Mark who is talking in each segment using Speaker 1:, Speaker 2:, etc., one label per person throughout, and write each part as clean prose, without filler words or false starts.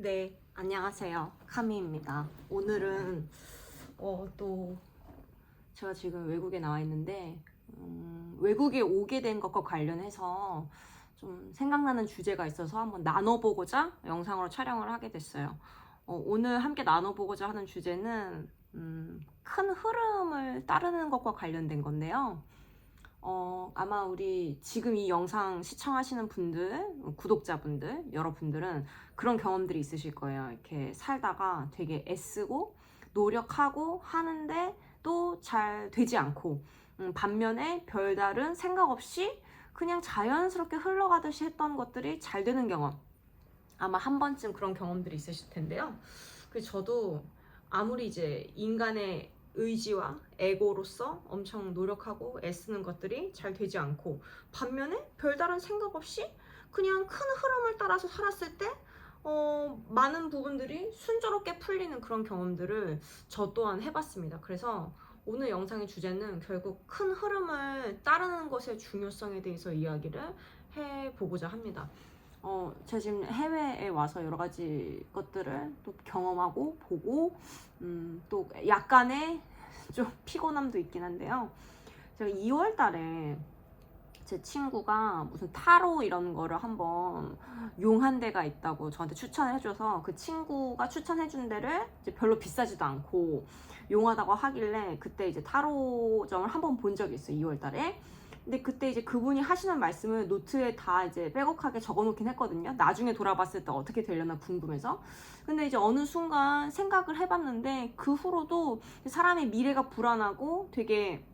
Speaker 1: 네, 안녕하세요. 카미입니다. 오늘은 또 제가 지금 외국에 나와 있는데 외국에 오게 된 것과 관련해서 좀 생각나는 주제가 있어서 한번 나눠보고자 영상으로 촬영을 하게 됐어요. 오늘 함께 나눠보고자 하는 주제는 큰 흐름을 따르는 것과 관련된 건데요. 아마 우리 지금 이 영상 시청하시는 분들, 구독자분들, 여러분들은 그런 경험들이 있으실 거예요. 이렇게 살다가 되게 애쓰고 노력하고 하는데 또 잘 되지 않고, 반면에 별다른 생각 없이 그냥 자연스럽게 흘러가듯이 했던 것들이 잘 되는 경험. 아마 한 번쯤 그런 경험들이 있으실 텐데요. 그래서 저도 아무리 이제 인간의 의지와 에고로서 엄청 노력하고 애쓰는 것들이 잘 되지 않고, 반면에 별다른 생각 없이 그냥 큰 흐름을 따라서 살았을 때 많은 부분들이 순조롭게 풀리는 그런 경험들을 저 또한 해봤습니다. 그래서 오늘 영상의 주제는 결국 큰 흐름을 따르는 것의 중요성에 대해서 이야기를 해보고자 합니다. 제가 지금 해외에 와서 여러 가지 것들을 또 경험하고 보고, 또 약간의 좀 피곤함도 있긴 한데요. 제가 2월 달에 제 친구가 무슨 타로 이런 거를 한번 용한 데가 있다고 저한테 추천을 해줘서, 그 친구가 추천해준 데를 이제 별로 비싸지도 않고 용하다고 하길래 그때 이제 타로점을 한번 본 적이 있어요, 2월 달에. 근데 그때 이제 그분이 하시는 말씀을 노트에 다 이제 빼곡하게 적어 놓긴 했거든요. 나중에 돌아봤을 때 어떻게 되려나 궁금해서. 근데 이제 어느 순간 생각을 해봤는데, 그 후로도 사람의 미래가 불안하고 되게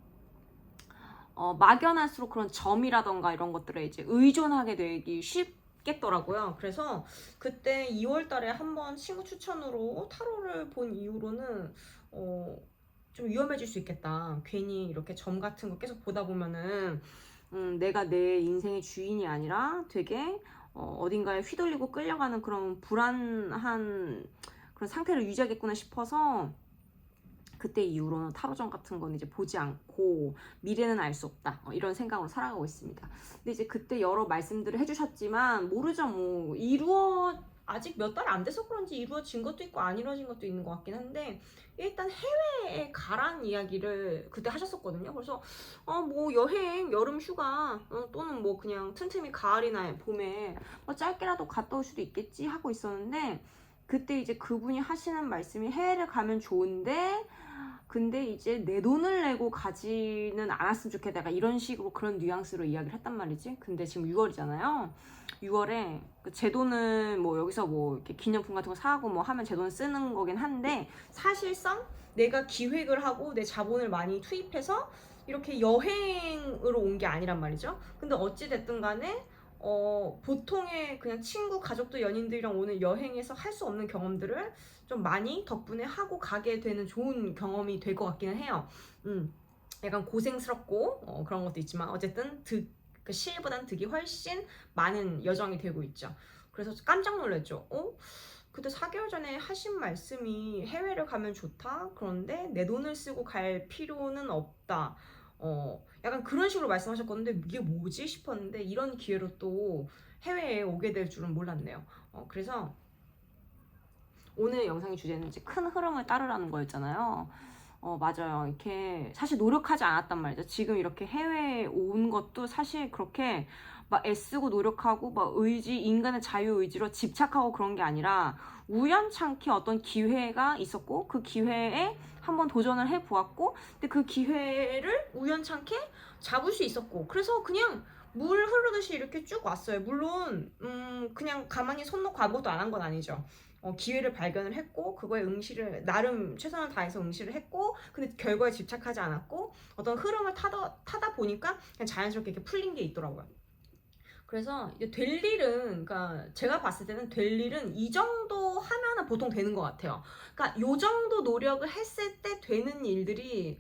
Speaker 1: 막연할수록 그런 점이라던가 이런 것들에 이제 의존하게 되기 쉽겠더라고요. 그래서 그때 2월 달에 한번 친구 추천으로 타로를 본 이후로는 좀 위험해질 수 있겠다. 괜히 이렇게 점 같은 거 계속 보다 보면은 내가 내 인생의 주인이 아니라 되게 어딘가에 휘둘리고 끌려가는 그런 불안한 그런 상태를 유지하겠구나 싶어서, 그때 이후로는 타로점 같은 건 이제 보지 않고 미래는 알 수 없다, 이런 생각으로 살아가고 있습니다. 근데 이제 그때 여러 말씀들을 해주셨지만 모르죠. 뭐 아직 몇 달 안 돼서 그런지 이루어진 것도 있고 안 이루어진 것도 있는 것 같긴 한데, 일단 해외에 가란 이야기를 그때 하셨었거든요. 그래서 뭐 여행, 여름 휴가, 또는 뭐 그냥 틈틈이 가을이나 봄에 뭐 짧게라도 갔다 올 수도 있겠지 하고 있었는데, 그때 이제 그분이 하시는 말씀이 해외를 가면 좋은데 근데 이제 내 돈을 내고 가지는 않았으면 좋겠다, 약간 이런 식으로 그런 뉘앙스로 이야기를 했단 말이지. 근데 지금 6월이잖아요. 6월에 제 돈을 뭐 여기서 뭐 이렇게 기념품 같은 거 사고 뭐 하면 제 돈 쓰는 거긴 한데, 사실상 내가 기획을 하고 내 자본을 많이 투입해서 이렇게 여행으로 온 게 아니란 말이죠. 근데 어찌 됐든 간에 보통의 그냥 친구, 가족들, 연인들이랑 오는 여행에서 할 수 없는 경험들을 좀 많이 덕분에 하고 가게 되는 좋은 경험이 될 것 같기는 해요. 약간 고생스럽고 그런 것도 있지만 어쨌든 그 실보단 득이 훨씬 많은 여정이 되고 있죠. 그래서 깜짝 놀랐죠. 그때 4개월 전에 하신 말씀이 해외를 가면 좋다? 그런데 내 돈을 쓰고 갈 필요는 없다. 약간 그런 식으로 말씀하셨거든요. 이게 뭐지 싶었는데, 이런 기회로 또 해외에 오게 될 줄은 몰랐네요. 그래서 오늘 영상의 주제는 이제 큰 흐름을 따르라는 거였잖아요. 맞아요. 이렇게 사실 노력하지 않았단 말이죠. 지금 이렇게 해외에 온 것도 사실 그렇게 막 애쓰고 노력하고 막 인간의 자유의지로 집착하고 그런 게 아니라 우연찮게 어떤 기회가 있었고, 그 기회에 한번 도전을 해보았고, 근데 그 기회를 우연찮게 잡을 수 있었고, 그래서 그냥 물 흐르듯이 이렇게 쭉 왔어요. 물론 그냥 가만히 손 놓고 아무것도 안 한 건 아니죠. 기회를 발견을 했고, 그거에 응시를 나름 최선을 다해서 응시를 했고, 근데 결과에 집착하지 않았고 어떤 흐름을 타다 보니까 그냥 자연스럽게 이렇게 풀린 게 있더라고요. 그래서 이제 될 일은, 그러니까 제가 봤을 때는 될 일은 이 정도 하면은 보통 되는 것 같아요. 그러니까 요 정도 노력을 했을 때 되는 일들이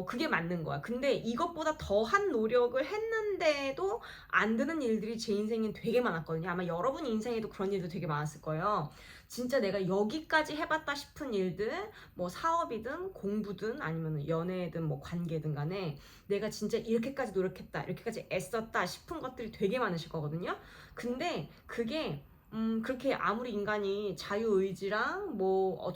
Speaker 1: 그게 맞는 거야. 근데 이것보다 더한 노력을 했는데도 안 되는 일들이 제 인생엔 되게 많았거든요. 아마 여러분 인생에도 그런 일도 되게 많았을 거예요. 진짜 내가 여기까지 해봤다 싶은 일들, 뭐 사업이든 공부든 아니면 연애든 뭐 관계든 간에 내가 진짜 이렇게까지 노력했다, 이렇게까지 애썼다 싶은 것들이 되게 많으실 거거든요. 근데 그게 그렇게 아무리 인간이 자유의지랑 뭐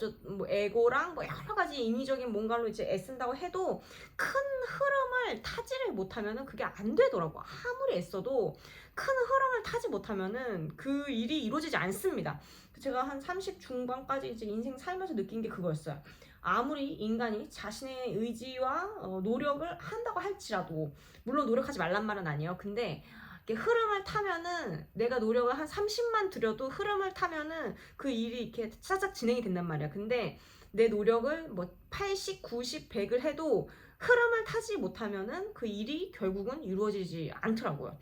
Speaker 1: 에고랑 뭐 여러 가지 인위적인 뭔가로 이제 애쓴다고 해도 큰 흐름을 타지를 못하면은 그게 안 되더라고. 아무리 애써도 큰 흐름을 타지 못하면은 그 일이 이루어지지 않습니다. 제가 한 30 중반까지 이제 인생 살면서 느낀 게 그거였어요. 아무리 인간이 자신의 의지와 노력을 한다고 할지라도, 물론 노력하지 말란 말은 아니에요. 근데 흐름을 타면은, 내가 노력을 한 30만 들여도 흐름을 타면은 그 일이 이렇게 차작 진행이 된단 말이야. 근데 내 노력을 뭐 80, 90, 100을 해도 흐름을 타지 못하면은 그 일이 결국은 이루어지지 않더라고요.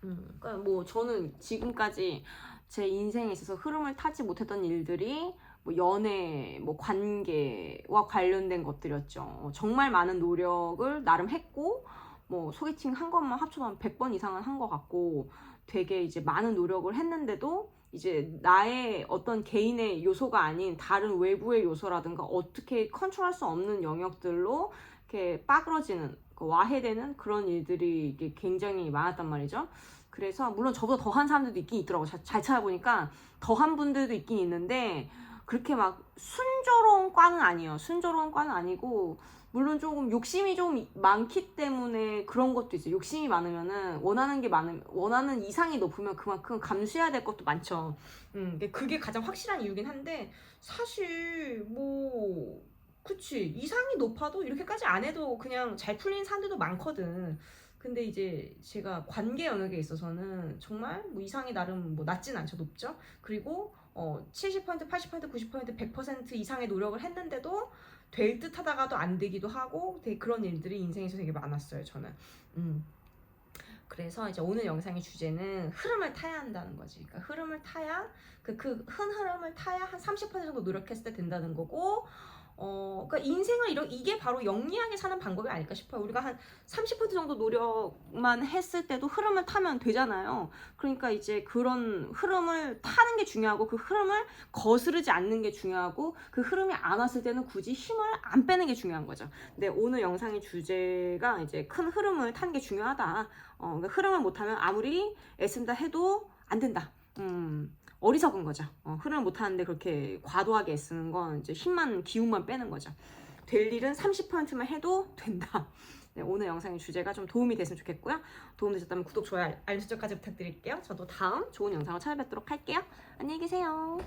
Speaker 1: 그러니까 뭐 저는 지금까지 제 인생에 있어서 흐름을 타지 못했던 일들이 뭐 연애, 뭐 관계와 관련된 것들이었죠. 정말 많은 노력을 나름 했고, 뭐 소개팅 한 것만 합쳐도 한 100번 이상은 한 것 같고, 되게 이제 많은 노력을 했는데도 이제 나의 어떤 개인의 요소가 아닌 다른 외부의 요소라든가 어떻게 컨트롤할 수 없는 영역들로 이렇게 빠그러지는, 와해되는 그런 일들이 이게 굉장히 많았단 말이죠. 그래서 물론 저보다 더한 사람들도 있긴 있더라고요. 잘 찾아보니까 더한 분들도 있긴 있는데 그렇게 막 순조로운 과는 아니에요. 순조로운 과는 아니고, 물론 조금 욕심이 좀 많기 때문에 그런 것도 있어요. 욕심이 많으면은 원하는 이상이 높으면 그만큼 감수해야 될 것도 많죠. 근데 그게 가장 확실한 이유긴 한데, 사실 뭐 그치, 이상이 높아도 이렇게까지 안 해도 그냥 잘 풀리는 사람들도 많거든. 근데 이제 제가 관계 영역에 있어서는 정말 뭐 이상이 나름 뭐 낮진 않죠. 높죠. 그리고 70%, 80%, 90%, 100% 이상의 노력을 했는데도 될 듯 하다가도 안 되기도 하고, 되게 그런 일들이 인생에서 되게 많았어요, 저는. 그래서 이제 오늘 영상의 주제는 흐름을 타야 한다는 거지. 그러니까 흐름을 타야, 큰 흐름을 타야 한 30% 정도 노력했을 때 된다는 거고, 그러니까 인생을 이게 바로 영리하게 사는 방법이 아닐까 싶어요. 우리가 한 30% 정도 노력만 했을 때도 흐름을 타면 되잖아요. 그러니까 이제 그런 흐름을 타는 게 중요하고, 그 흐름을 거스르지 않는 게 중요하고, 그 흐름이 안 왔을 때는 굳이 힘을 안 빼는 게 중요한 거죠. 근데 오늘 영상의 주제가 이제 큰 흐름을 타는 게 중요하다. 그러니까 흐름을 못 타면 아무리 애쓴다 해도 안 된다. 어리석은 거죠. 흐름을 못 타는데 그렇게 과도하게 애쓰는 건 이제 기운만 빼는 거죠. 될 일은 30%만 해도 된다. 네, 오늘 영상의 주제가 좀 도움이 됐으면 좋겠고요. 도움되셨다면 구독, 좋아요, 알림 설정까지 부탁드릴게요. 저도 다음 좋은 영상으로 찾아뵙도록 할게요. 안녕히 계세요.